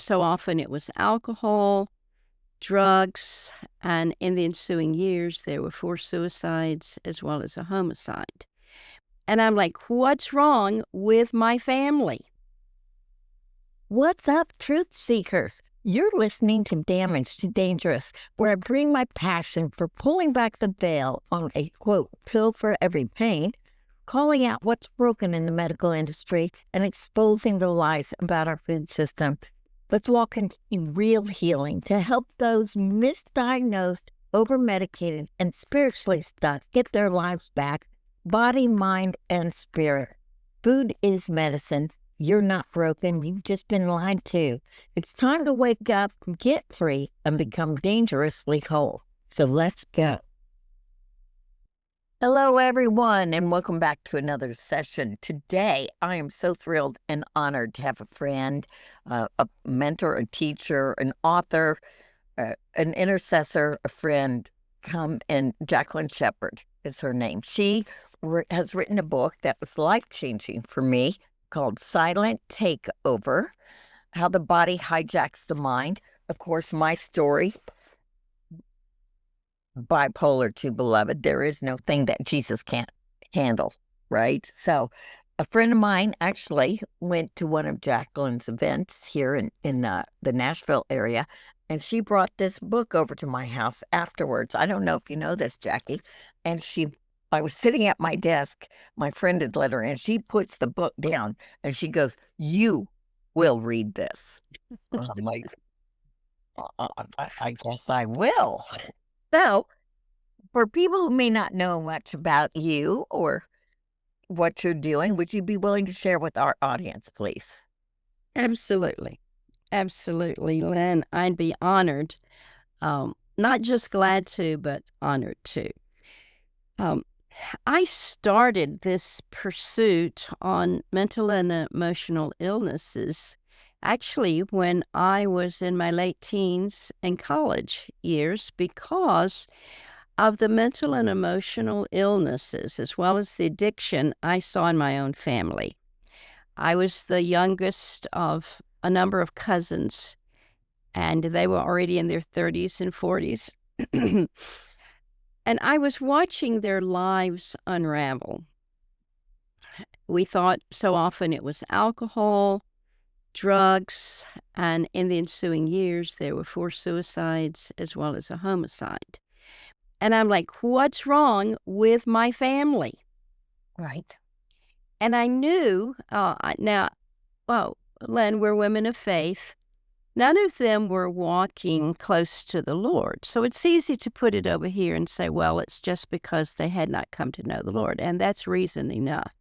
so often it was alcohol, drugs, and in the ensuing years, there were 4 suicides as well as a homicide. And I'm like, what's wrong with my family? What's up, truth seekers? You're listening to Damaged to Dangerous, where I bring my passion for pulling back the veil on a, quote, pill for every pain, calling out what's broken in the medical industry, and exposing the lies about our food system. Let's walk in real healing to help those misdiagnosed, over-medicated, and spiritually stuck get their lives back, body, mind, and spirit. Food is medicine. You're not broken. You've just been lied to. It's time to wake up, get free, and become dangerously whole. So let's go. Hello, everyone, and welcome back to another session. Today, I am so thrilled and honored to have a friend, a mentor, a teacher, an author, an intercessor, a friend come, and Jacquelyn Sheppard is her name. She has written a book that was life-changing for me, called Silent Takeover, How the Body Hijacks the Mind. Of course, my story, bipolar to beloved. There is no thing that Jesus can't handle, right? So a friend of mine actually went to one of Jacquelyn's events here in the Nashville area, and she brought this book over to my house afterwards. I don't know if you know this, Jackie. And I was sitting at my desk, my friend had let her in, she puts the book down and she goes, "You will read this." I'm like, I guess I will. So, for people who may not know much about you or what you're doing, would you be willing to share with our audience, please? Absolutely. Absolutely, Lynn. I'd be honored. Not just glad to, but honored to. I started this pursuit on mental and emotional illnesses actually when I was in my late teens and college years because of the mental and emotional illnesses as well as the addiction I saw in my own family. I was the youngest of a number of cousins, and they were already in their 30s and 40s. And I was watching their lives unravel. We thought so often it was alcohol, drugs, and in the ensuing years, there were 4 suicides as well as a homicide. And I'm like, what's wrong with my family? Right. And I knew, Len, we're women of faith. None of them were walking close to the Lord. So it's easy to put it over here and say, well, it's just because they had not come to know the Lord. And that's reason enough.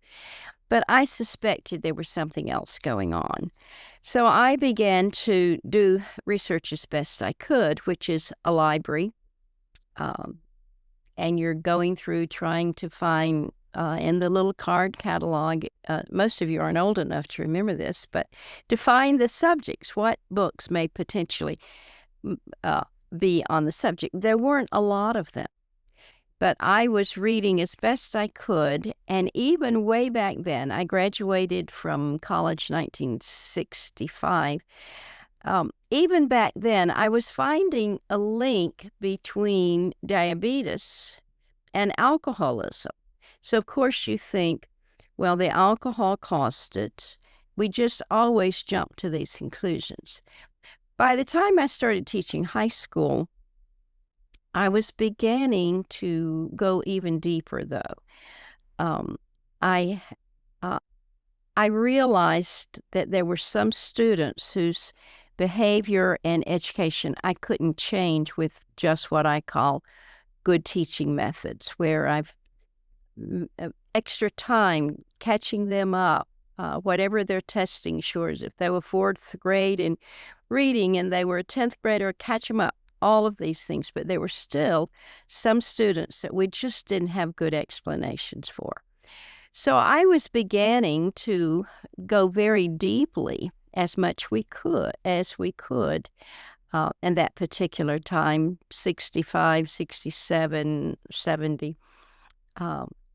But I suspected there was something else going on. So I began to do research as best I could, which is a library. And you're going through trying to find in the little card catalog, most of you aren't old enough to remember this, but to find the subjects, what books may potentially be on the subject. There weren't a lot of them, but I was reading as best I could, and even way back then, I graduated from college 1965. Even back then, I was finding a link between diabetes and alcoholism. So, of course, you think, well, the alcohol caused it. We just always jump to these conclusions. By the time I started teaching high school, I was beginning to go even deeper, though. I realized that there were some students whose behavior and education I couldn't change with just what I call good teaching methods, where I've extra time catching them up, whatever their testing shows. If they were 4th grade in reading and they were a 10th grader, catch them up, all of these things. But there were still some students that we just didn't have good explanations for. So I was beginning to go very deeply as much as we could. In that particular time, 65, 67, 70,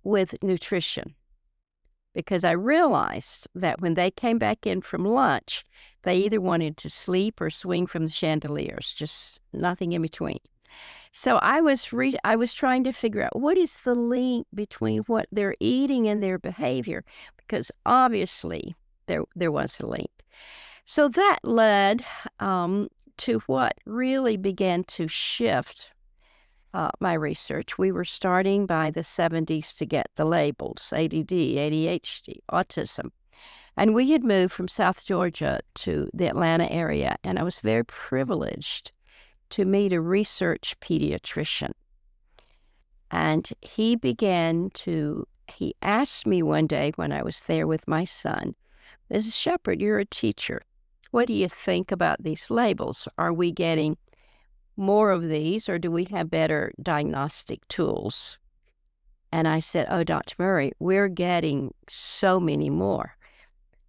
with nutrition. Because I realized that when they came back in from lunch, They either wanted to sleep or swing from the chandeliers, just nothing in between. So I was trying to figure out what is the link between what they're eating and their behavior, because obviously there was a link. So that led to what really began to shift my research. We were starting by the 70s to get the labels ADD, ADHD, autism. And we had moved from South Georgia to the Atlanta area, and I was very privileged to meet a research pediatrician. And he asked me one day when I was there with my son, Mrs. Sheppard, you're a teacher. What do you think about these labels? Are we getting more of these, or do we have better diagnostic tools? And I said, oh, Dr. Murray, we're getting so many more.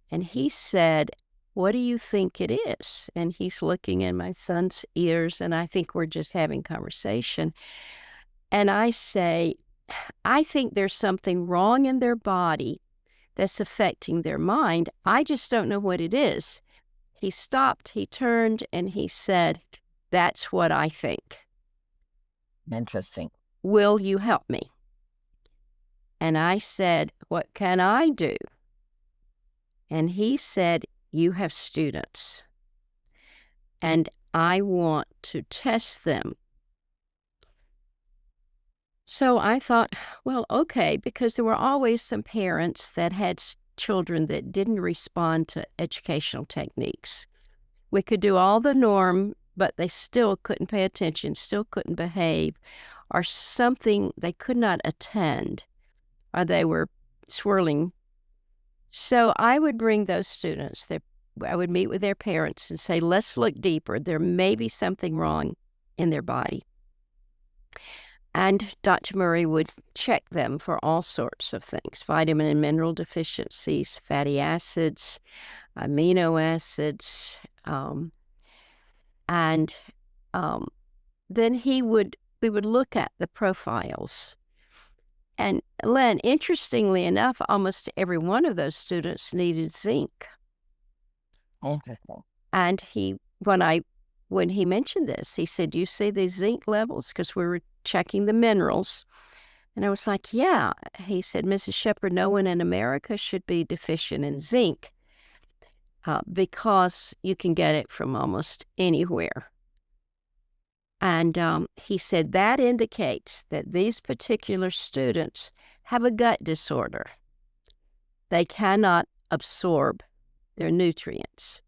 And he said, what do you think it is? And he's looking in my son's ears, and I think we're just having conversation. And I say, I think there's something wrong in their body that's affecting their mind. I just don't know what it is. He stopped, he turned, and he said, that's what I think. Interesting. Will you help me? And I said, what can I do? And he said, you have students, and I want to test them. So I thought, well, okay, because there were always some parents that had children that didn't respond to educational techniques. We could do all the norm, but they still couldn't pay attention, still couldn't behave, or something they could not attend, or they were swirling. So I would bring those students, I would meet with their parents and say, let's look deeper. There may be something wrong in their body. And Dr. Murray would check them for all sorts of things, vitamin and mineral deficiencies, fatty acids, amino acids, and then we would look at the profiles. And Lynn, interestingly enough, almost every one of those students needed zinc. Interesting. And when he mentioned this, he said, do you see these zinc levels? Because we were checking the minerals. And I was like, yeah. He said, Mrs. Sheppard, no one in America should be deficient in zinc because you can get it from almost anywhere. And he said that indicates that these particular students have a gut disorder. They cannot absorb their nutrients.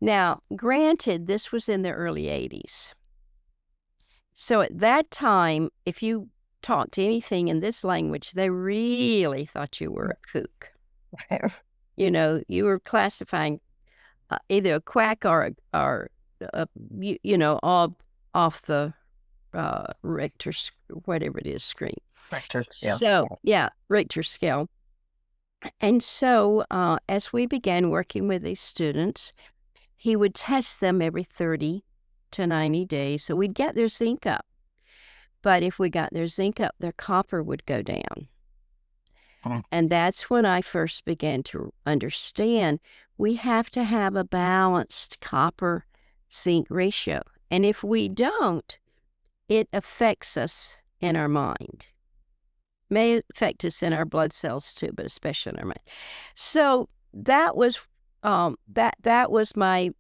Now, granted, this was in the early 80s. So at that time, if you talked to anything in this language, they really thought you were a kook. You know, you were classifying either a quack or all off the Richter, whatever it is, screen. Richter scale. So, yeah, Richter scale. And so as we began working with these students, he would test them every 30 to 90 days. So we'd get their zinc up. But if we got their zinc up, their copper would go down. And that's when I first began to understand we have to have a balanced copper-zinc ratio. And if we don't, it affects us in our mind. May affect us in our blood cells too, but especially in our mind. So that was that was my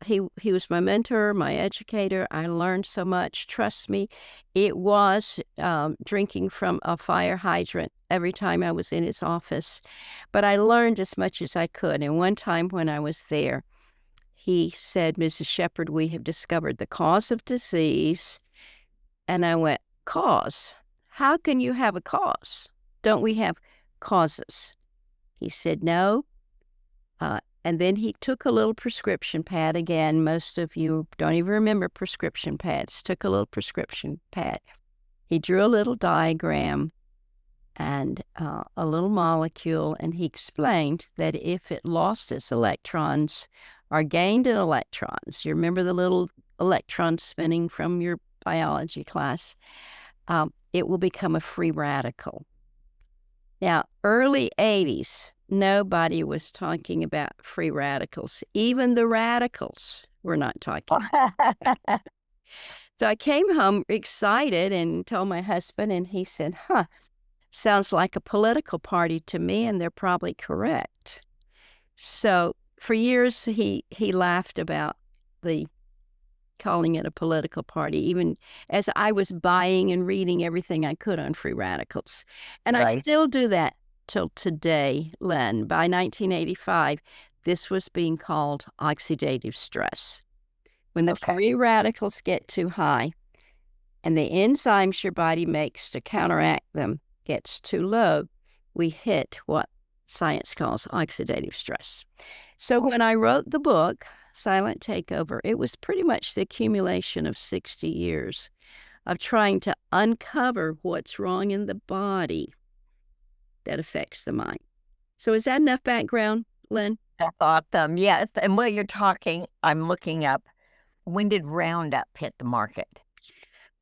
he was my mentor, my educator. I learned so much. Trust me, it was drinking from a fire hydrant every time I was in his office, but I learned as much as I could. And one time when I was there, he said, Mrs. Sheppard, we have discovered the cause of disease. And I went, cause? How can you have a cause? Don't we have causes? He said, no. And then he took a little prescription pad. Again, most of you don't even remember prescription pads. Took a little prescription pad. He drew a little diagram and a little molecule, and he explained that if it lost its electrons or gained in electrons, you remember the little electrons spinning from your biology class, it will become a free radical. Now, early 80s, nobody was talking about free radicals. Even the radicals were not talking. So I came home excited and told my husband, and he said, sounds like a political party to me, and they're probably correct. So for years, he laughed about the calling it a political party, even as I was buying and reading everything I could on free radicals. And I still do that till today, Lynn. By 1985, this was being called oxidative stress. When the free radicals get too high and the enzymes your body makes to counteract them gets too low, we hit what science calls oxidative stress. So when I wrote the book, Silent Takeover, it was pretty much the accumulation of 60 years of trying to uncover what's wrong in the body that affects the mind. So is that enough background, Lynn? That's awesome. Yes. And while you're talking, I'm looking up, when did Roundup hit the market?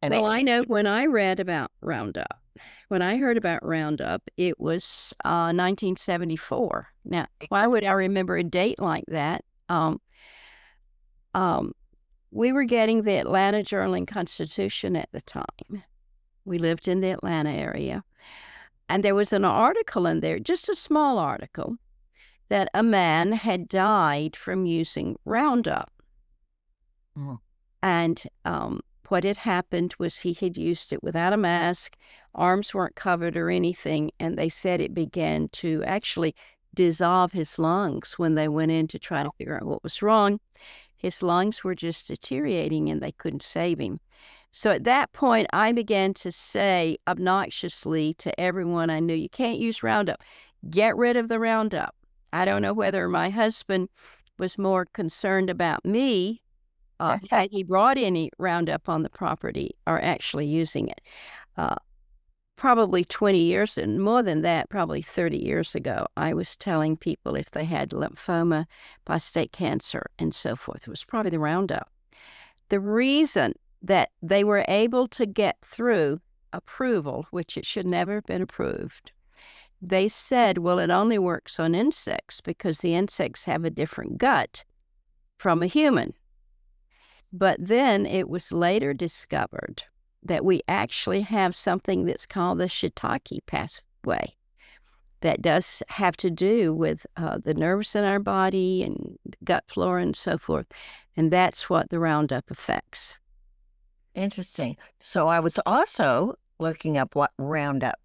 And well, I know when I read about Roundup, when I heard about Roundup, it was 1974. Now, why would I remember a date like that? We were getting the Atlanta Journal-Constitution at the time. We lived in the Atlanta area. And there was an article in there, just a small article, that a man had died from using Roundup. And what had happened was he had used it without a mask, arms weren't covered or anything, and they said it began to actually dissolve his lungs when they went in to try to figure out what was wrong. His lungs were just deteriorating and they couldn't save him. So at that point, I began to say obnoxiously to everyone I knew, you can't use Roundup. Get rid of the Roundup. I don't know whether my husband was more concerned about me, had he brought any Roundup on the property, or actually using it. Probably 20 years, and more than that, probably 30 years ago, I was telling people if they had lymphoma, prostate cancer, and so forth, it was probably the Roundup. The reason that they were able to get through approval, which it should never have been approved, they said, well, it only works on insects because the insects have a different gut from a human. But then it was later discovered that we actually have something that's called the shiitake pathway that does have to do with the nerves in our body and gut flora and so forth. And that's what the Roundup affects. Interesting. So I was also looking up what Roundup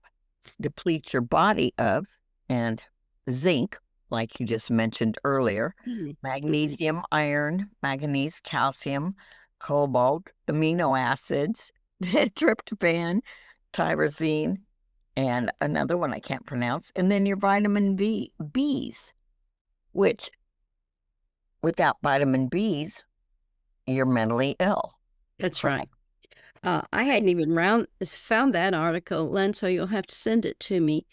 depletes your body of, and zinc, like you just mentioned earlier, magnesium, iron, manganese, calcium, cobalt, amino acids, tryptophan, tyrosine, and another one I can't pronounce, and then your vitamin Bs, which without vitamin Bs, you're mentally ill. That's right. I hadn't even found that article, Lynn, so you'll have to send it to me.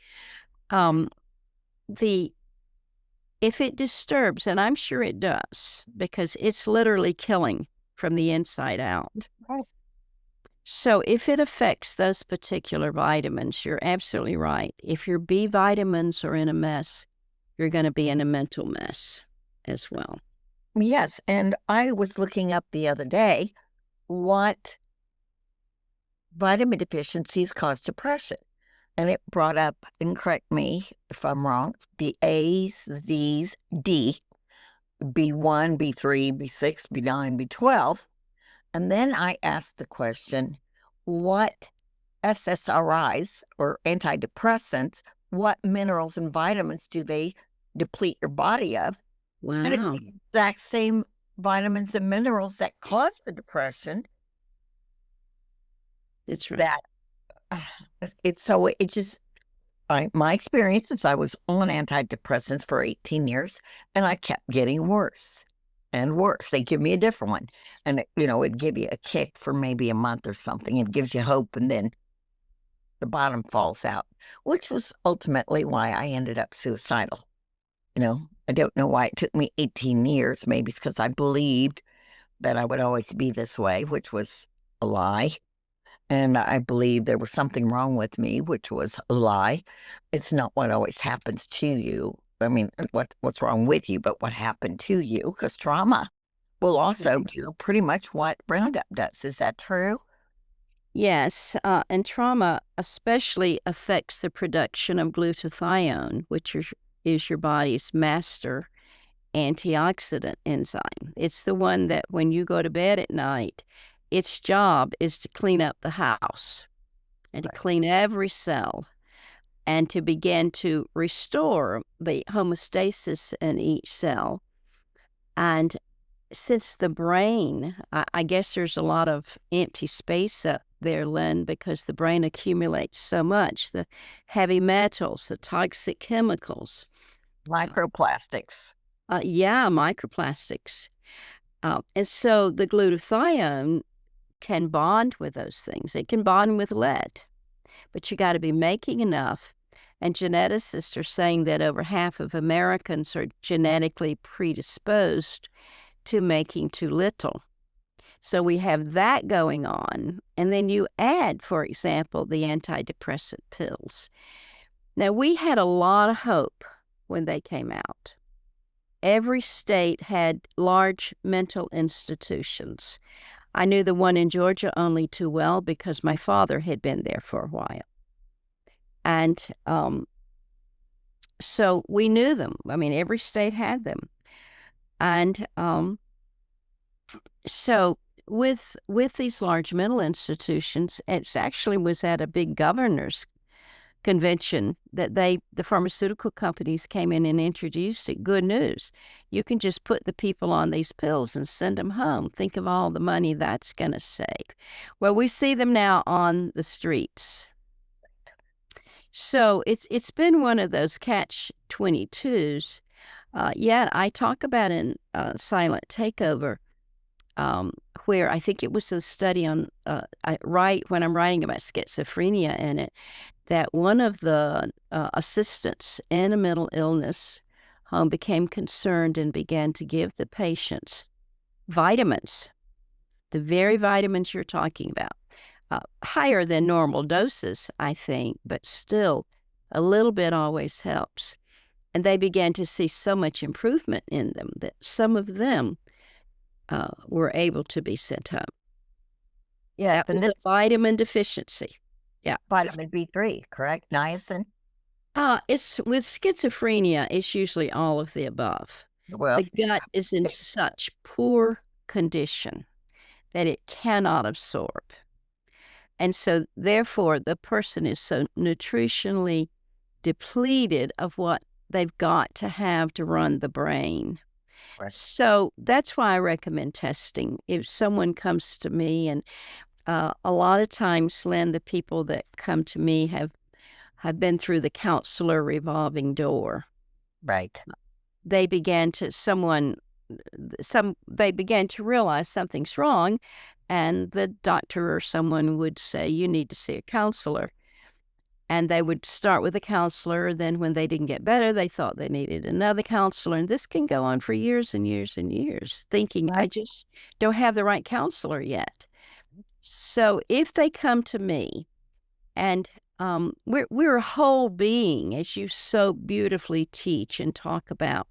If it disturbs, and I'm sure it does, because it's literally killing from the inside out. Right. So if it affects those particular vitamins, you're absolutely right. If your B vitamins are in a mess, you're going to be in a mental mess as well. Yes, and I was looking up the other day what vitamin deficiencies cause depression. And it brought up, and correct me if I'm wrong, the A's, the D's, D, B1, B3, B6, B9, B12. And then I asked the question, what SSRIs or antidepressants, what minerals and vitamins do they deplete your body of? Wow. And it's the exact same vitamins and minerals that cause the depression. That's right. My experience is I was on antidepressants for 18 years and I kept getting worse and worse. They give me a different one and, it'd give you a kick for maybe a month or something. It gives you hope and then the bottom falls out, which was ultimately why I ended up suicidal. I don't know why it took me 18 years. Maybe it's because I believed that I would always be this way, which was a lie. And I believed there was something wrong with me, which was a lie. It's not what always happens to you. I mean, what's wrong with you, but what happened to you, because trauma will also do pretty much what Roundup does. Is that true? Yes, and trauma especially affects the production of glutathione, which is your body's master antioxidant enzyme. It's the one that when you go to bed at night, its job is to clean up the house and to clean every cell and to begin to restore the homeostasis in each cell. And since the brain, I guess there's a lot of empty space up there, Lynn, because the brain accumulates so much, the heavy metals, the toxic chemicals. Microplastics. Yeah, microplastics. And so the glutathione can bond with those things. It can bond with lead, but you got to be making enough. And geneticists are saying that over half of Americans are genetically predisposed to making too little. So we have that going on. And then you add, for example, the antidepressant pills. Now, we had a lot of hope when they came out. Every state had large mental institutions. I knew the one in Georgia only too well because my father had been there for a while. And so we knew them. I mean, every state had them. And so with these large mental institutions, it actually was at a big governor's convention that the pharmaceutical companies came in and introduced it. Good news. You can just put the people on these pills and send them home. Think of all the money that's going to save. Well, we see them now on the streets. So it's been one of those catch-22s. Yeah, I talk about in Silent Takeover, where I think it was a study on, I write when I'm writing about schizophrenia in it, that one of the assistants in a mental illness home became concerned and began to give the patients vitamins, the very vitamins you're talking about, higher than normal doses, I think, but still a little bit always helps. And they began to see so much improvement in them that some of them were able to be sent home. Yeah, that was a vitamin deficiency. Yeah. Vitamin B3, correct? Niacin? It's with schizophrenia, it's usually all of the above. Well, the gut is in such poor condition that it cannot absorb. And so, therefore, the person is so nutritionally depleted of what they've got to have to run the brain. Right. So that's why I recommend testing. If someone comes to me, and a lot of times, Lynn, the people that come to me have been through the counselor revolving door. Right. They began to realize something's wrong, and the doctor or someone would say, you need to see a counselor. And they would start with a counselor. Then when they didn't get better, they thought they needed another counselor. And this can go on for years and years and years, thinking, I just don't have the right counselor yet. So if they come to me, and we're a whole being, as you so beautifully teach and talk about.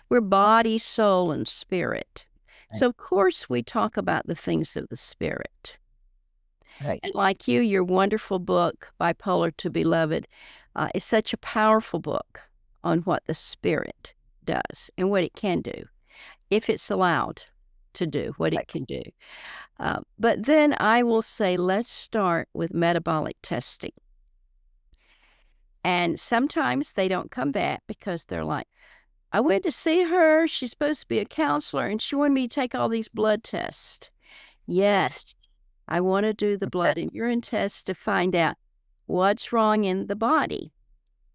We're body, soul, and spirit. Right. So, of course, we talk about the things of the spirit. Right. And like you, your wonderful book, Bipolar to Beloved, is such a powerful book on what the spirit does and what it can do, if it's allowed to do what it can do. But then I will say, let's start with metabolic testing. And sometimes they don't come back because they're like, I went to see her. She's supposed to be a counselor, and she wanted me to take all these blood tests. Yes, I want to do the blood and urine tests to find out what's wrong in the body.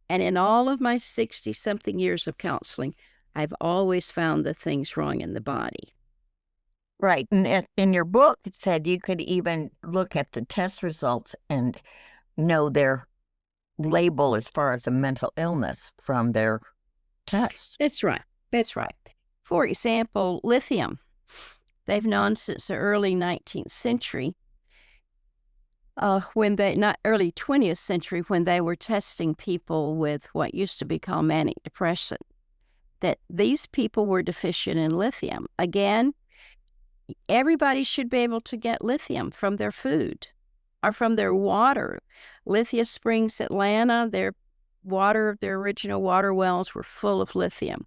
And in all of my 60-something years of counseling, I've always found the things wrong in the body. Right. And in your book, it said you could even look at the test results and know their label as far as a mental illness from their tests. That's right. That's right. For example, lithium. They've known since the early 19th century, not early 20th century, when they were testing people with what used to be called manic depression. that these people were deficient in lithium. Again, everybody should be able to get lithium from their food or from their water. Lithia Springs, Atlanta, their original water wells were full of lithium.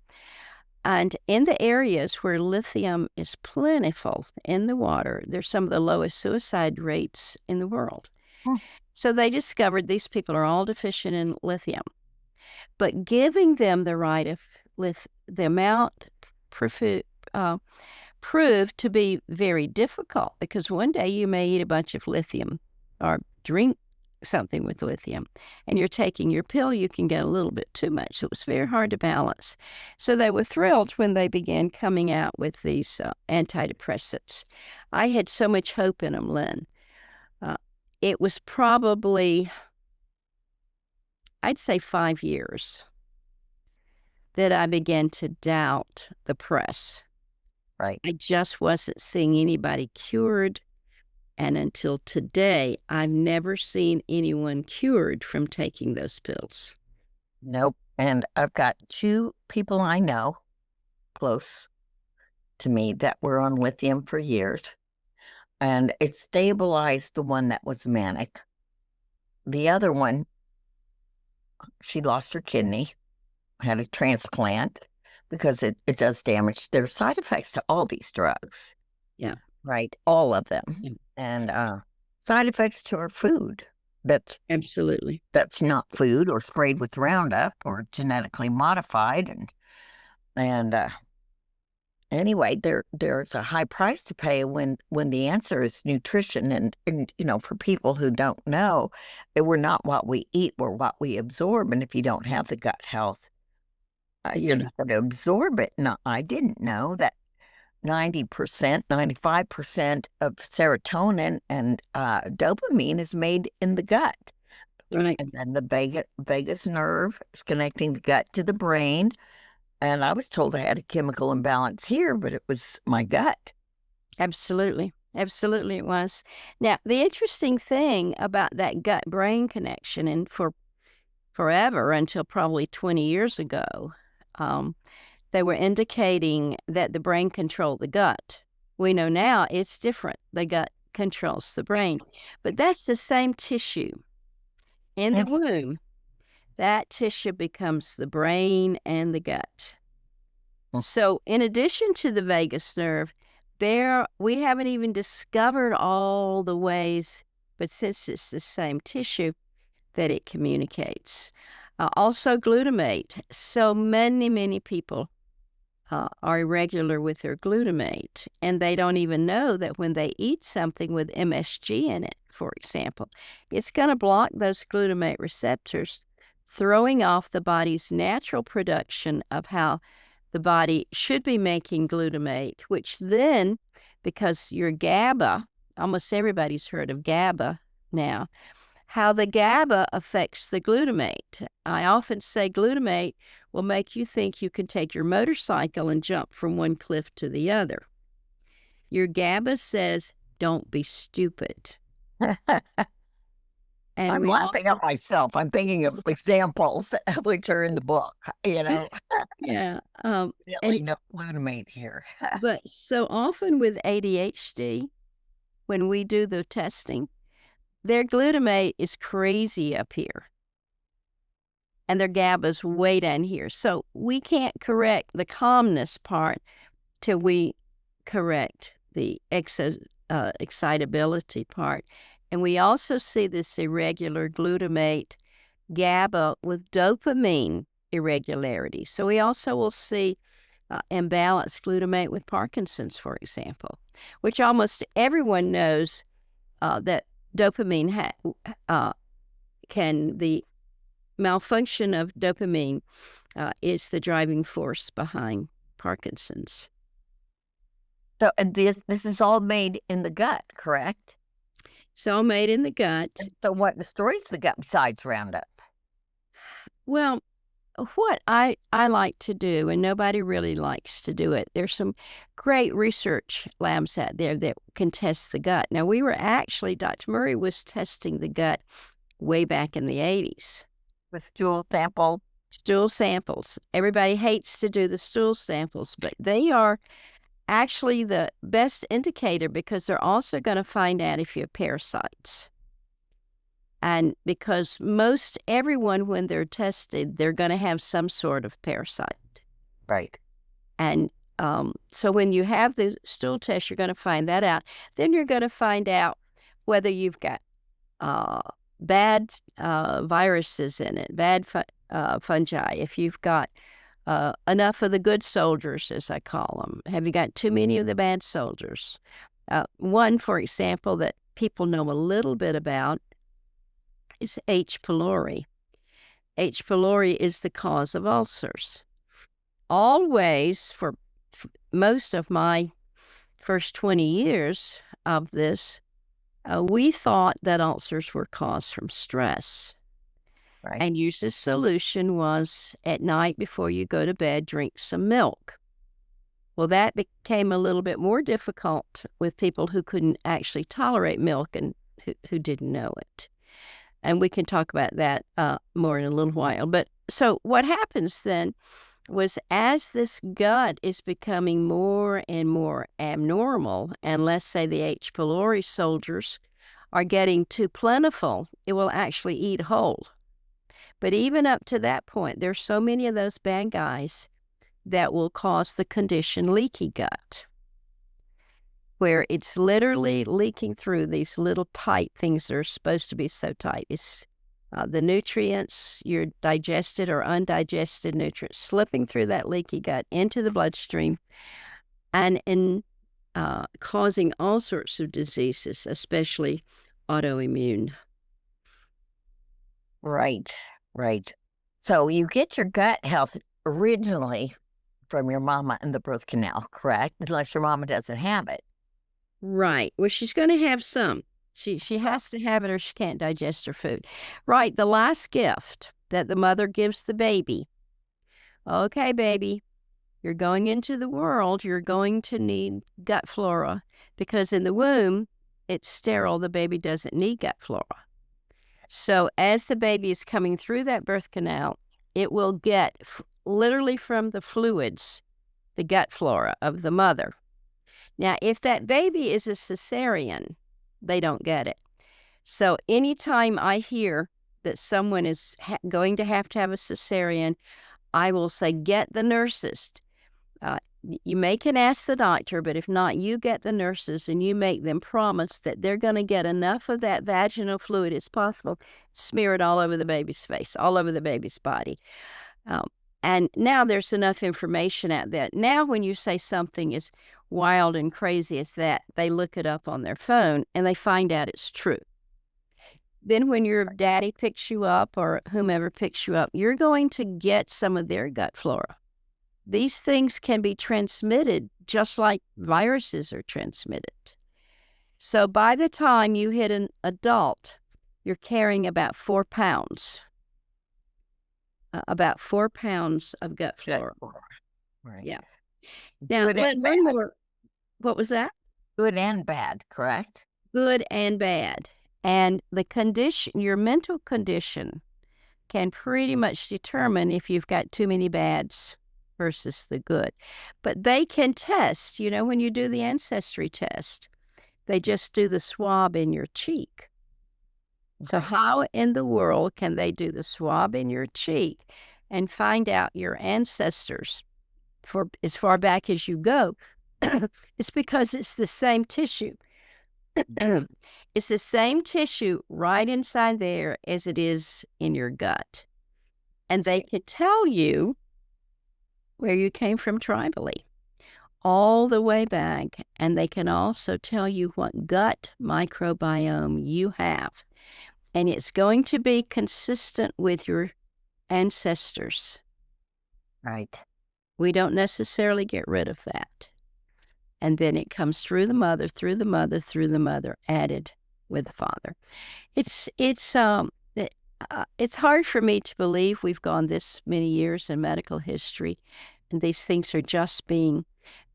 And in the areas where lithium is plentiful in the water, there's some of the lowest suicide rates in the world. So they discovered these people are all deficient in lithium. But giving them the right of the amount proved to be very difficult, because one day you may eat a bunch of lithium or drink something with lithium, and you're taking your pill, you can get a little bit too much. So it was very hard to balance. So they were thrilled when they began coming out with these antidepressants. I had so much hope in them, Lynn. It was probably, I'd say, 5 years that I began to doubt the press. Right. I just wasn't seeing anybody cured. And until today, I've never seen anyone cured from taking those pills. Nope. And I've got 2 people I know close to me that were on lithium for years. And it stabilized the one that was manic. The other one, she lost her kidney, had a transplant, because it does damage. There are side effects to all these drugs. Yeah. Right. All of them. Yeah. And side effects to our food. Absolutely. That's not food or sprayed with Roundup or genetically modified. And anyway, there's a high price to pay when the answer is nutrition. And for people who don't know, we're not what we eat, we're what we absorb. And if you don't have the gut health, you're not going to absorb it. No, I didn't know that 90%, 95% of serotonin and dopamine is made in the gut. Right. And then the vagus nerve is connecting the gut to the brain. And I was told I had a chemical imbalance here, but it was my gut. Absolutely. Absolutely it was. Now, the interesting thing about that gut-brain connection, and for forever until probably 20 years ago, they were indicating that the brain controlled the gut. We know now it's different. The gut controls the brain. But that's the same tissue in the womb. That tissue becomes the brain and the gut. So in addition to the vagus nerve, we haven't even discovered all the ways, but since it's the same tissue, that it communicates. Also glutamate. So many people are irregular with their glutamate, and they don't even know that when they eat something with MSG in it, for example, it's going to block those glutamate receptors, throwing off the body's natural production of how the body should be making glutamate, which then, because your GABA, almost everybody's heard of GABA now, how the GABA affects the glutamate. I often say glutamate will make you think you can take your motorcycle and jump from one cliff to the other. Your GABA says, don't be stupid. And I'm laughing at myself. I'm thinking of examples which are in the book, Yeah. Really no glutamate here. But so often with ADHD, when we do the testing, their glutamate is crazy up here, and their GABA's way down here. So we can't correct the calmness part till we correct the excitability part. And we also see this irregular glutamate GABA with dopamine irregularity. So we also will see imbalanced glutamate with Parkinson's, for example, which almost everyone knows that dopamine the malfunction of dopamine is the driving force behind Parkinson's. So, and this is all made in the gut, correct? It's all made in the gut. So what destroys the gut besides Roundup? Well, what I like to do, and nobody really likes to do it, there's some great research labs out there that can test the gut. Now, Dr. Murray was testing the gut way back in the 80s. With stool sample? Stool samples. Everybody hates to do the stool samples, but they are actually the best indicator because they're also going to find out if you have parasites. And because most everyone, when they're tested, they're going to have some sort of parasite. Right. And so when you have the stool test, you're going to find that out. Then you're going to find out whether you've got bad viruses in it, bad fungi. If you've got enough of the good soldiers, as I call them. Have you got too many of the bad soldiers? One, for example, that people know a little bit about is H. pylori. H. pylori is the cause of ulcers. Always, for most of my first 20 years of this, we thought that ulcers were caused from stress. Right. And usually the solution was at night before you go to bed, drink some milk. Well, that became a little bit more difficult with people who couldn't actually tolerate milk and who didn't know it. And we can talk about that more in a little while. But so what happens then was as this gut is becoming more and more abnormal, and let's say the H. pylori soldiers are getting too plentiful, it will actually eat whole. But even up to that point, there's so many of those bad guys that will cause the condition leaky gut, where it's literally leaking through these little tight things that are supposed to be so tight. It's the nutrients, your digested or undigested nutrients, slipping through that leaky gut into the bloodstream and causing all sorts of diseases, especially autoimmune. Right. So you get your gut health originally from your mama in the birth canal, correct? Unless your mama doesn't have it. Right. Well, she's going to have some. She has to have it or she can't digest her food. Right. The last gift that the mother gives the baby. Okay, baby, you're going into the world. You're going to need gut flora because in the womb, it's sterile. The baby doesn't need gut flora. So as the baby is coming through that birth canal, it will get literally from the fluids, the gut flora of the mother. Now, if that baby is a cesarean, they don't get it. So anytime I hear that someone is going to have a cesarean, I will say, get the nurses. You can ask the doctor, but if not, you get the nurses and you make them promise that they're going to get enough of that vaginal fluid as possible, smear it all over the baby's face, all over the baby's body. And now there's enough information out there. Now when you say something is wild and crazy as that, they look it up on their phone and they find out it's true. Then when your daddy picks you up or whomever picks you up, you're going to get some of their gut flora. These things can be transmitted just like viruses are transmitted. So by the time you hit an adult, you're carrying about 4 pounds. About 4 pounds of gut flora. Right. Yeah. Now, one more. What was that? Good and bad, correct? Good and bad. And the condition, your mental condition, can pretty much determine if you've got too many bads versus the good. But they can test, when you do the ancestry test, they just do the swab in your cheek. So how in the world can they do the swab in your cheek and find out your ancestors for as far back as you go? It's because it's the same tissue. It's the same tissue right inside there as it is in your gut. And they can tell you where you came from tribally, all the way back. And they can also tell you what gut microbiome you have. And it's going to be consistent with your ancestors. Right. We don't necessarily get rid of that. And then it comes through the mother, through the mother, through the mother, added with the father. It's hard for me to believe we've gone this many years in medical history, and these things are just being,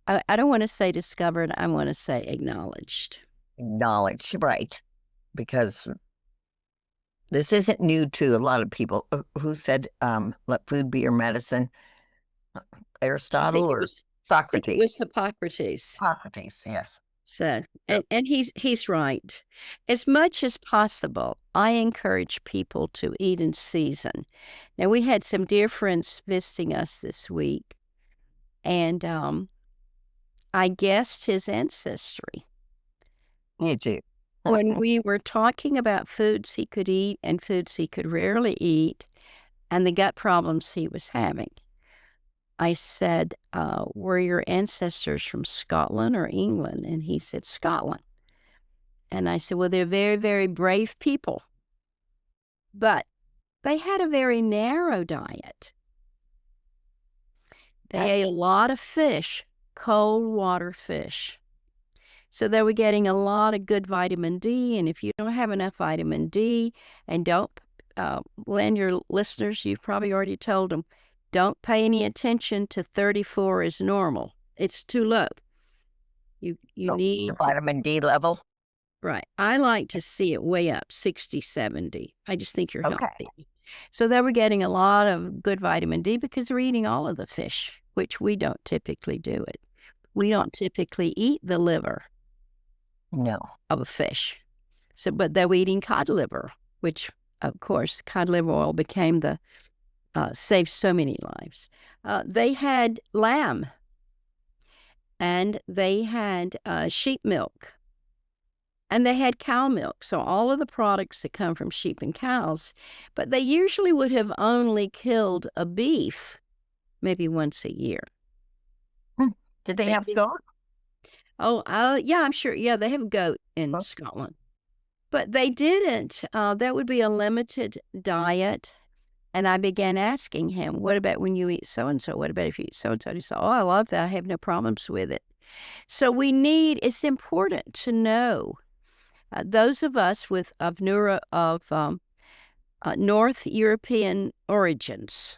I don't want to say discovered, I want to say acknowledged. Acknowledged, right. Because This isn't new to a lot of people. Who said, let food be your medicine? I Aristotle think it or was I think it Socrates? was Hippocrates. Socrates, yes. So, Yep. and he's right. As much as possible, I encourage people to eat in season. Now, we had some dear friends visiting us this week, and I guessed his ancestry Me too. when we were talking about foods he could eat and foods he could rarely eat, and the gut problems he was having. I said, were your ancestors from Scotland or England? And he said, Scotland. And I said, well, they're very, very brave people, but they had a very narrow diet. They ate a lot of fish, cold water fish. So they were getting a lot of good vitamin D. And if you don't have enough vitamin D and don't, Lynn, your listeners, you've probably already told them, don't pay any attention to 34 as normal. It's too low. You So, the need to, vitamin D level. right. I like to see it way up 60, 70. I just think you're Okay. healthy. So they were getting a lot of good vitamin D because they're eating all of the fish, which we don't typically do it. We don't typically eat the liver No. of a fish. So, but they were eating cod liver, which, of course, cod liver oil became the saved so many lives. They had lamb, and they had sheep milk, and they had cow milk. So all of the products that come from sheep and cows, but they usually would have only killed a beef maybe once a year. Did they have goat? Oh, yeah, I'm sure. Yeah, they have goat in Scotland. But they didn't. That would be a limited diet. And I began asking him, what about when you eat so-and-so? What about if you eat so-and-so? He said, oh, I love that. I have no problems with it. So it's important to know, those of us of North European origins,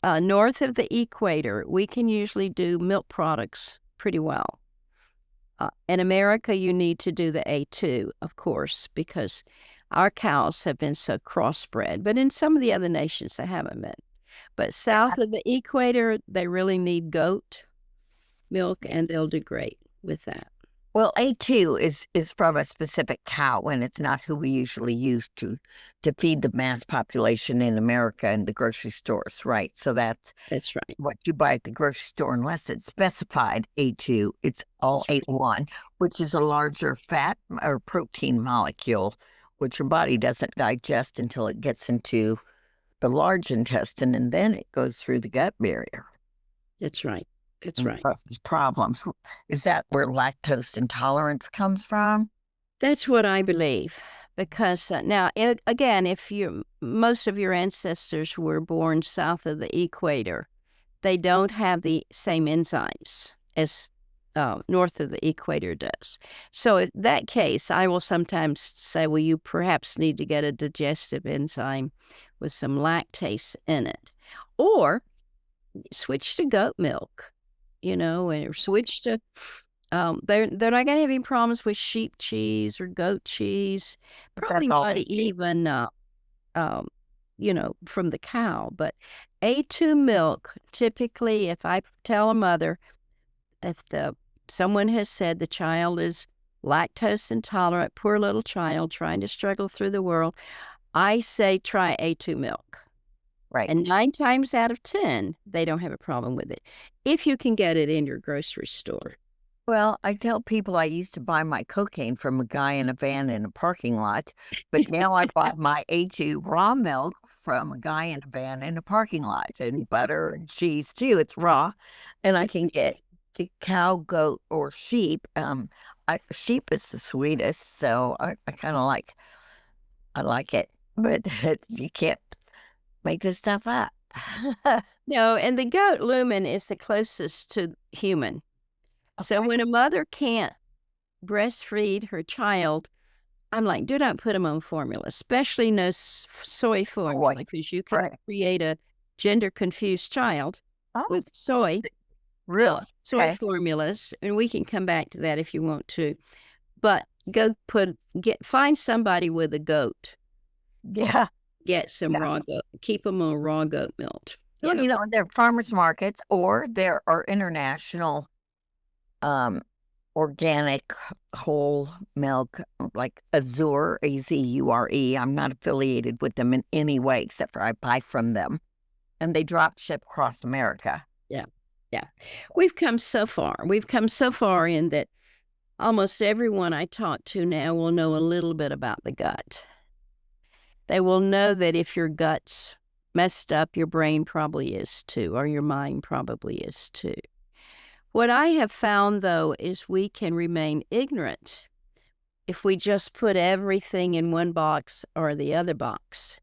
north of the equator, we can usually do milk products pretty well. In America, you need to do the A2, of course, because our cows have been so crossbred. But in some of the other nations, they haven't been. But south of the equator, they really need goat milk, and they'll do great with that. Well, A2 is from a specific cow, and it's not who we usually use to feed the mass population in America in the grocery stores, right? So that's right. what you buy at the grocery store, unless it's specified A2. It's all That's right. A1, which is a larger fat or protein molecule, which your body doesn't digest until it gets into the large intestine, and then it goes through the gut barrier. That's right. That's And right. causes problems. Is that where lactose intolerance comes from? That's what I believe. Because now, again, if most of your ancestors were born south of the equator, they don't have the same enzymes as north of the equator does. So in that case, I will sometimes say, well, you perhaps need to get a digestive enzyme with some lactase in it. Or switch to goat milk, and switch to, they're not going to have any problems with sheep cheese or goat cheese. Probably That's all not they do. even, from the cow. But A2 milk, typically, if I tell a mother, if someone has said the child is lactose intolerant, poor little child trying to struggle through the world, I say try A2 milk. Right. And 9 times out of 10, they don't have a problem with it if you can get it in your grocery store. Well, I tell people I used to buy my cocaine from a guy in a van in a parking lot, but now I buy my A2 raw milk from a guy in a van in a parking lot, and butter and cheese too. It's raw, and I can get cow, goat, or sheep. Sheep is the sweetest, so I kind of I like it, but you can't make this stuff up. No, and the goat lumen is the closest to human. So when a mother can't breastfeed her child, I'm like, do not put them on formula, especially no soy formula, because you can create a gender-confused child with soy. Really? Soy formulas, and we can come back to that if you want to. But find somebody with a goat Yeah. Get some Yeah. raw goat, keep them on raw goat milk. Well, Yeah. there are farmers markets or there are international um, organic whole milk, like Azure, Azure. I'm not affiliated with them in any way, except for I buy from them. And they drop ship across America. Yeah. Yeah. We've come so far. We've come so far in that almost everyone I talk to now will know a little bit about the gut. They will know that if your gut's messed up, your brain probably is too, or your mind probably is too. What I have found, though, is we can remain ignorant if we just put everything in one box or the other box.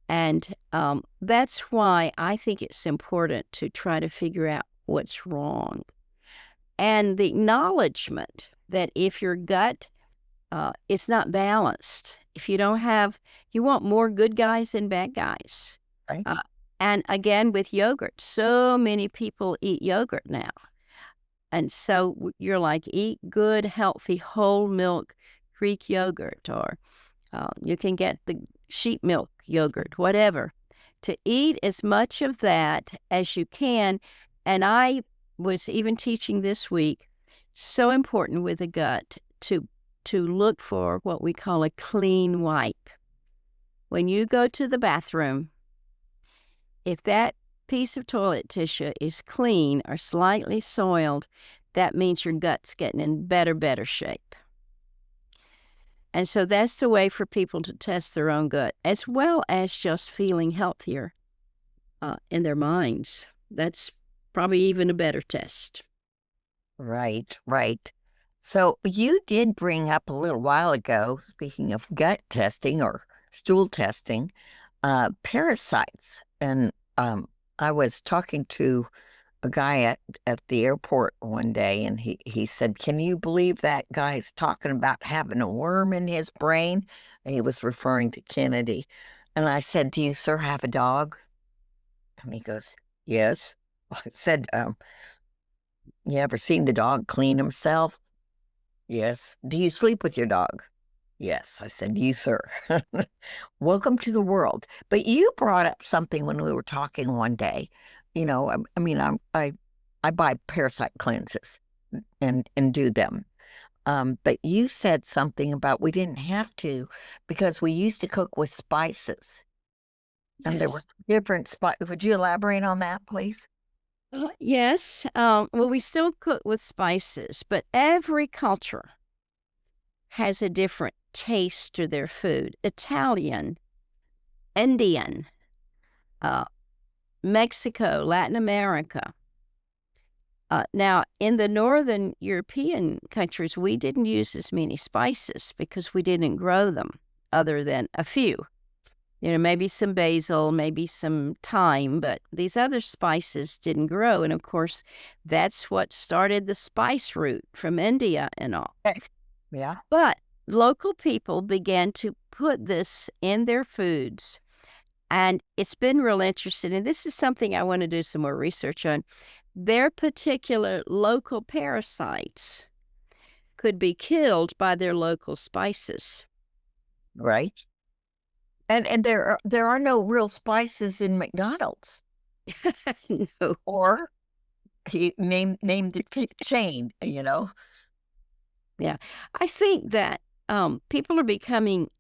And that's why I think it's important to try to figure out what's wrong. And the acknowledgement that if your gut is not balanced, if you don't have, you want more good guys than bad guys. Right. Uh, and again, with yogurt, so many people eat yogurt now. And so you're like, eat good, healthy, whole milk Greek yogurt, or you can get the sheep milk yogurt, whatever. To eat as much of that as you can. And I was even teaching this week, so important with the gut to look for what we call a clean wipe. When you go to the bathroom, if that piece of toilet tissue is clean or slightly soiled, that means your gut's getting in better shape. And so that's the way for people to test their own gut, as well as just feeling healthier in their minds. That's probably even a better test. Right, right. So you did bring up a little while ago, speaking of gut testing or stool testing, parasites. And I was talking to a guy at the airport one day, and he said, "Can you believe that guy's talking about having a worm in his brain?" And he was referring to Kennedy. And I said, "Do you, sir, have a dog?" And he goes, "Yes." I said, "You ever seen the dog clean himself?" "Yes." "Do you sleep with your dog?" "Yes." I said, "You, sir." Welcome to the world. But you brought up something when we were talking one day. I mean, I buy parasite cleanses and do them. But you said something about we didn't have to because we used to cook with spices, and there were Yes. different spices. Would you elaborate on that, please? Yes. Well, we still cook with spices, but every culture has a different taste to their food. Italian, Indian, uh, Mexico, Latin America. Now, in the northern European countries, we didn't use as many spices because we didn't grow them, other than a few. Maybe some basil, maybe some thyme, but these other spices didn't grow. And of course, that's what started the spice route from India and all. Okay. Yeah. But local people began to put this in their foods. And it's been real interesting. And this is something I want to do some more research on. Their particular local parasites could be killed by their local spices. Right. And there are no real spices in McDonald's. No. Or he named the chain, you know. Yeah. I think that people are becoming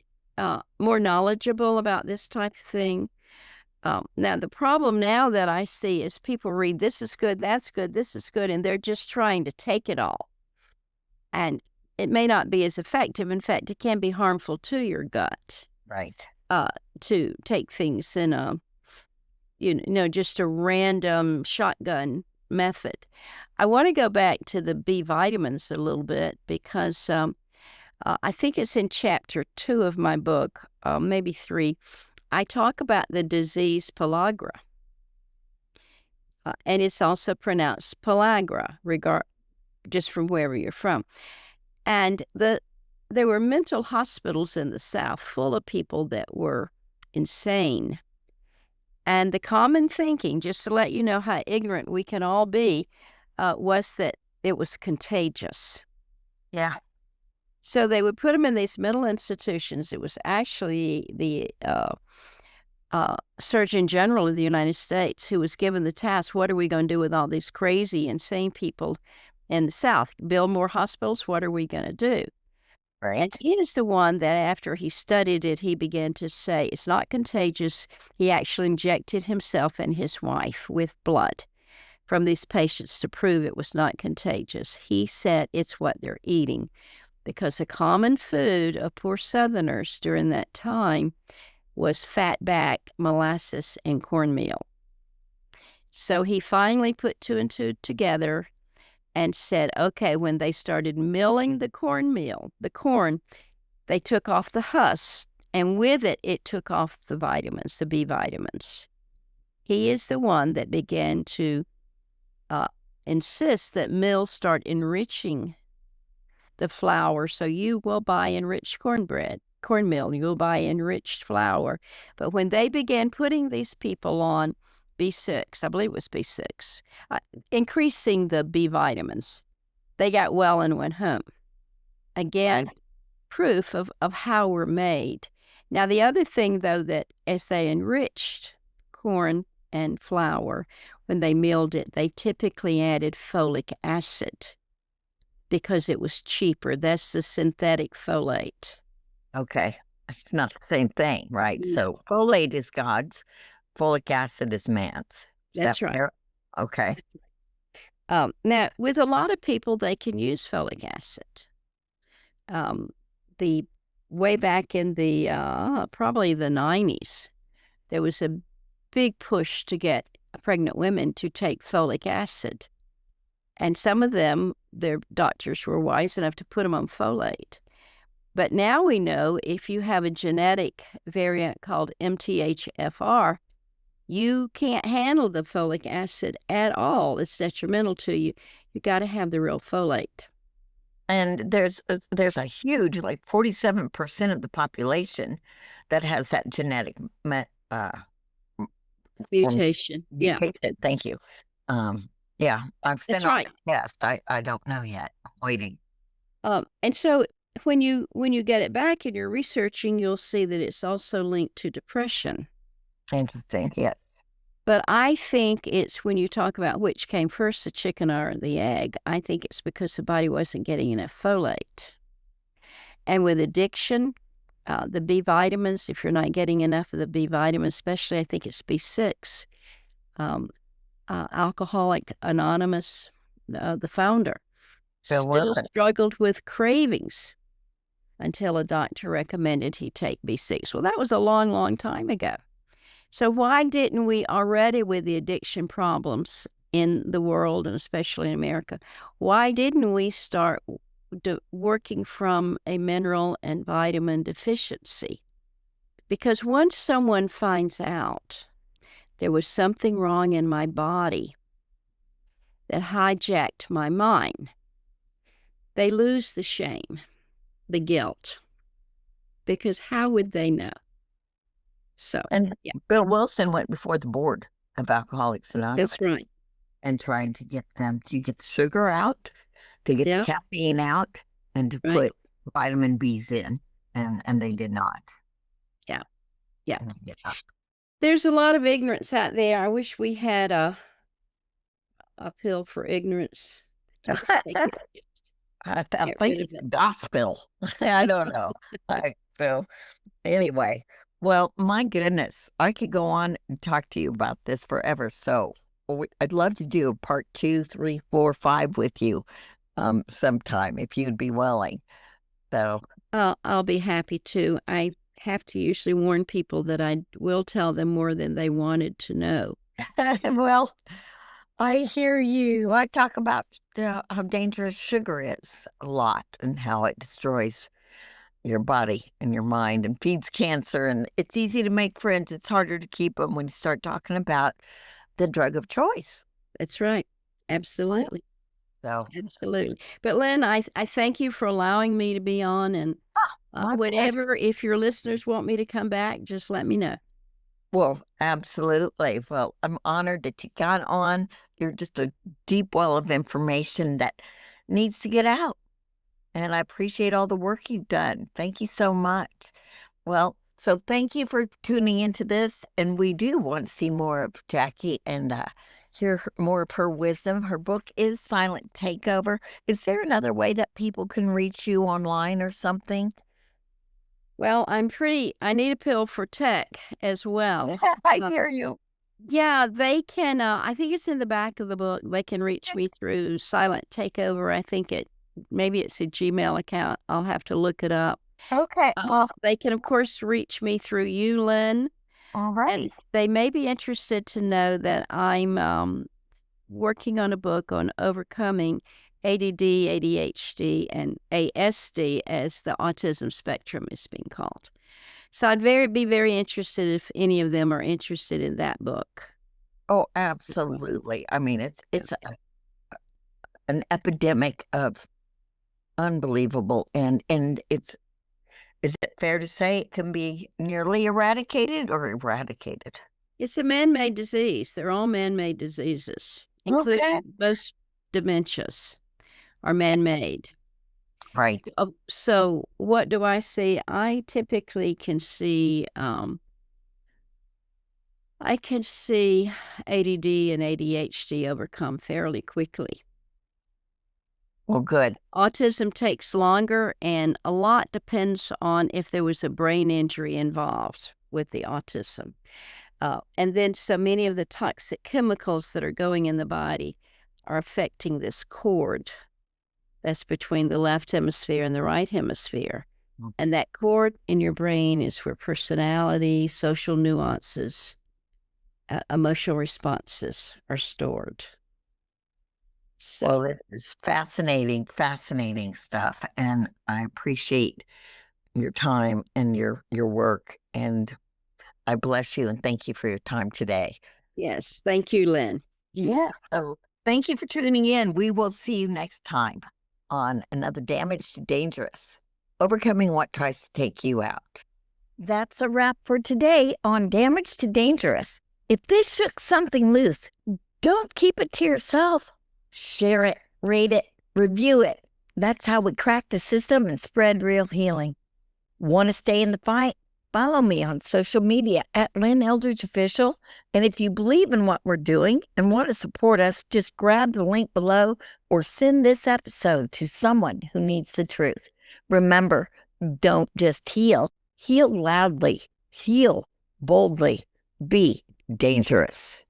more knowledgeable about this type of thing. Now, the problem now that I see is people read, this is good, that's good, this is good, and they're just trying to take it all. And it may not be as effective. In fact, it can be harmful to your gut Right. to take things in a, just a random shotgun method. I want to go back to the B vitamins a little bit because I think it's in chapter 2 of my book, maybe 3. I talk about the disease pellagra, and it's also pronounced pellagra, just from wherever you're from. And there were mental hospitals in the South full of people that were insane. And the common thinking, just to let you know how ignorant we can all be, was that it was contagious. Yeah. So they would put them in these mental institutions. It was actually the Surgeon General of the United States who was given the task, what are we going to do with all these crazy, insane people in the South? Build more hospitals? What are we going to do? Right. And he is the one that after he studied it, he began to say, it's not contagious. He actually injected himself and his wife with blood from these patients to prove it was not contagious. He said it's what they're eating, because the common food of poor Southerners during that time was fatback, molasses, and cornmeal. So he finally put two and two together and said, okay, when they started milling the cornmeal, the corn, they took off the husk, and with it, it took off the vitamins, the B vitamins. He is the one that began to insist that mills start enriching the flour. So you will buy enriched cornmeal, you'll buy enriched flour. But when they began putting these people on B6, I believe it was B6, increasing the B vitamins, they got well and went home. Again, proof of how we're made. Now, the other thing, though, that as they enriched corn and flour, when they milled it, they typically added folic acid because it was cheaper. That's the synthetic folate. Okay. It's not the same thing, right? No. So folate is God's, folic acid is man's. Is That's that right. fair? Okay. Now, with a lot of people, they can use folic acid. The way back in the probably the 90s, there was a big push to get pregnant women to take folic acid. And some of them, their doctors were wise enough to put them on folate. But now we know if you have a genetic variant called MTHFR, you can't handle the folic acid at all. It's detrimental to you. You got to have the real folate. And there's a huge, like 47% of the population that has that genetic Mutation. Yeah. mutation. Thank you. Yeah, I've That's sent on right. a test. I don't know yet. I'm waiting. And so when you get it back and you're researching, you'll see that it's also linked to depression. Interesting. Yeah. But I think it's when you talk about which came first, the chicken or the egg, I think it's because the body wasn't getting enough folate. And with addiction, the B vitamins, if you're not getting enough of the B vitamins, especially I think it's B6, Alcoholic Anonymous, the founder, still struggled with cravings until a doctor recommended he take B6. Well, that was a long, long time ago. So why didn't we already, with the addiction problems in the world and especially in America, why didn't we start working from a mineral and vitamin deficiency? Because once someone finds out there was something wrong in my body that hijacked my mind, they lose the shame, the guilt, because how would they know? So, and yeah. Bill Wilson went before the board of Alcoholics Anonymous. That's right. And trying to get them to get the sugar out, to get the caffeine out, and to put vitamin B's in, and they did not. Yeah. Yeah. There's a lot of ignorance out there. I wish we had a pill for ignorance. I think it's gospel. I don't know. So anyway, well, my goodness, I could go on and talk to you about this forever. So I'd love to do a part 2, 3, 4, 5 with you sometime if you'd be willing. So I'll be happy to. I have to usually warn people that I will tell them more than they wanted to know. Well, I hear you. I talk about how dangerous sugar is a lot and how it destroys your body and your mind and feeds cancer. And it's easy to make friends. It's harder to keep them when you start talking about the drug of choice. That's right. Absolutely. So absolutely. But Lynn, I thank you for allowing me to be on, and whatever, if your listeners want me to come back, just let me know. Well, absolutely. Well, I'm honored that you got on. You're just a deep well of information that needs to get out. And I appreciate all the work you've done. Thank you so much. Well, so thank you for tuning into this. And we do want to see more of Jackie and hear more of her wisdom. Her book is Silent Takeover. Is there another way that people can reach you online or something? Well, I need a pill for tech as well. I hear you. Yeah, they can, I think it's in the back of the book. They can reach me through Silent Takeover. I think maybe it's a Gmail account. I'll have to look it up. Okay. Well, they can, of course, reach me through you, Lynn. all right. And they may be interested to know that I'm working on a book on overcoming ADD, ADHD, and ASD, as the autism spectrum is being called. So I'd be very interested if any of them are interested in that book. Oh, absolutely. I mean, it's an epidemic of unbelievable, and is it fair to say it can be nearly eradicated or eradicated? It's a man-made disease. They're all man-made diseases, including most dementias are man-made. Right. So what do I see? I typically can see I can see ADD and ADHD overcome fairly quickly. Well, good. Autism takes longer, and a lot depends on if there was a brain injury involved with the autism. And then so many of the toxic chemicals that are going in the body are affecting this cord that's between the left hemisphere and the right hemisphere. And that cord in your brain is where personality, social nuances, emotional responses are stored. So, well, it is fascinating stuff. And I appreciate your time and your work. And I bless you and thank you for your time today. yes, thank you, Lynn. Yeah. So thank you for tuning in. We will see you next time on another Damaged to Dangerous, overcoming what tries to take you out. That's a wrap for today on Damaged to Dangerous. If this shook something loose, don't keep it to yourself. Share it, rate it, review it. That's how we crack the system and spread real healing. Want to stay in the fight? Follow me on social media at Lynn Eldridge Official. And if you believe in what we're doing and want to support us, just grab the link below or send this episode to someone who needs the truth. Remember, don't just heal loudly, heal boldly, be dangerous.